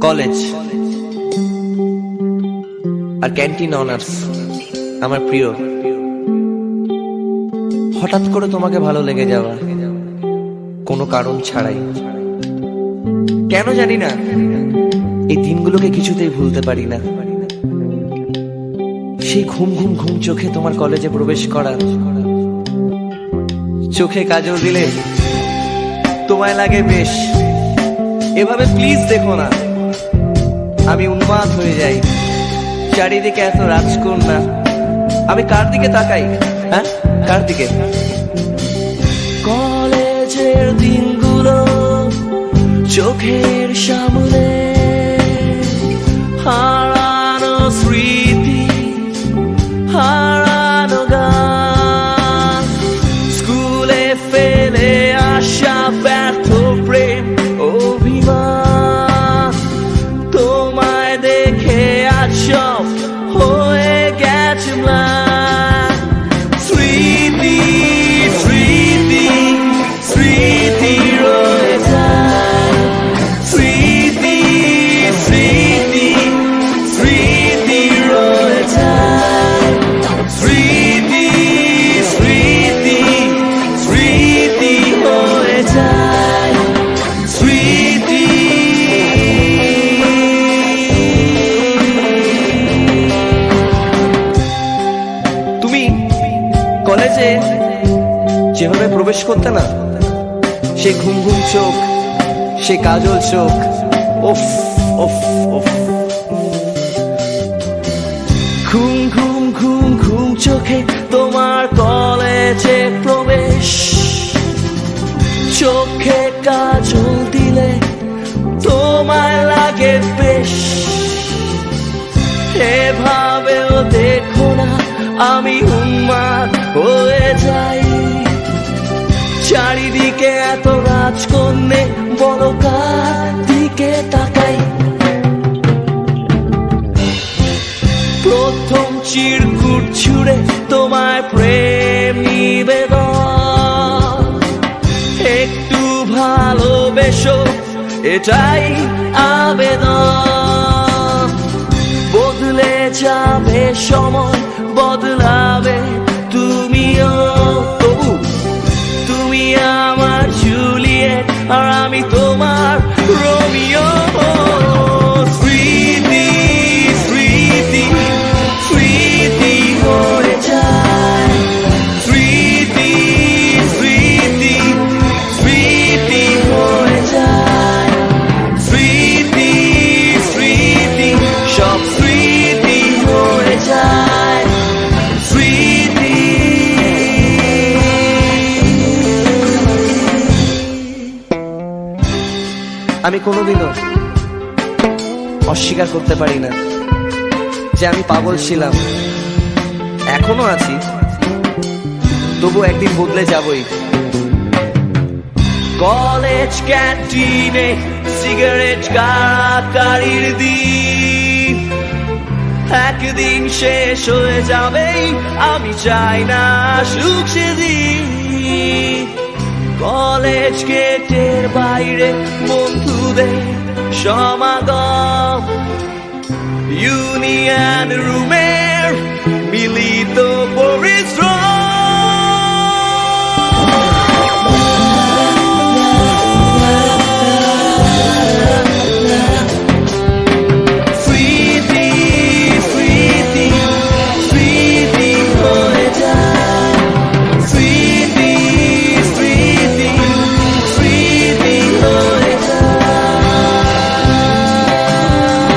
College আর canteen honours আমার প্রিয়। হঠাৎ করে তোমাকে ভালো লেগে যাওয়া, কোনো কারণ ছাড়াই। কেন জানি না, এই দিনগুলোকে কিছুতেই ভুলতে পারি না। সেই ঘুম ঘুম ঘুম চোখে তোমার কলেজে প্রবেশ করা, চোখে কাজল দিলে তোমায় লাগে বেশ। এভাবে প্লিজ দেখো না, আমি উন্মাদ হয়ে যাই। চারিদিকে এত রাজকন্যা, আমি কার দিকে তাকাই? হ্যাঁ, কার দিকে? কলেজের দিনগুলো চোখের সামনে, হারানো স্মৃতি, হারানো গান, স্কুলে ফেলে আসা ব্যর্থ প্রেম অভিমান, তোমায় দেখে আজ সব হয়ে গেছে ম্লান। স্মৃতি স্মৃতি স্মৃতি রয়ে যায়, স্মৃতি স্মৃতি স্মৃতি রয়ে যায়, স্মৃতি স্মৃতি স্মৃতি হয়ে যায়, স্মৃতি। তুমি কলেজে যেভাবে প্রবেশ করতে না, সে ঘুম ঘুম চোখ, সে কাজল চোখ, ওফ ওফ ওফ। ঘুম ঘুম ঘুম ঘুম চোখে তোমার কলেজে প্রবেশ, চোখে কাজল দিলে তোমায় লাগে বেশ। এভাবেও দেখো না, আমি উন্মাদ হয়ে যাই। চারিদিকে এত রাজকন্যে, বড় কার দিকে তাকাই? প্রথম চিরকুট ছুড়ে তোমায় প্রেম নিবেদন, একটু ভালোবেসো এটাই আবেদন। বদলে যাবে সময়, বদলাবে তুমিও, তবু তুমি আমার জুলিয়েট আর আমি তোমার রোমিও। স্মৃতি স্মৃতি স্মৃতি হয়ে যায়, স্মৃতি স্মৃতি স্মৃতি হয়ে যায়, স্মৃতি স্মৃতি সব স্মৃতি হয়ে যায়, স্মৃতি। আমি কোনোদিনও অস্বীকার করতে পারি না যে আমি পাগল ছিলাম, এখনো আছি, তবু একদিন বদলে যাবই। কলেজ ক্যান্টিনে সিগারেট কাড়াকাড়ির দিন একদিন শেষ হয়ে যাবেই, আমি চাই না সুখ সেদিন। কলেজ গেটের বাইরে বন্ধুদের সমাগম, ইউনিয়ন রুমের মিলিত পরিশ্রম।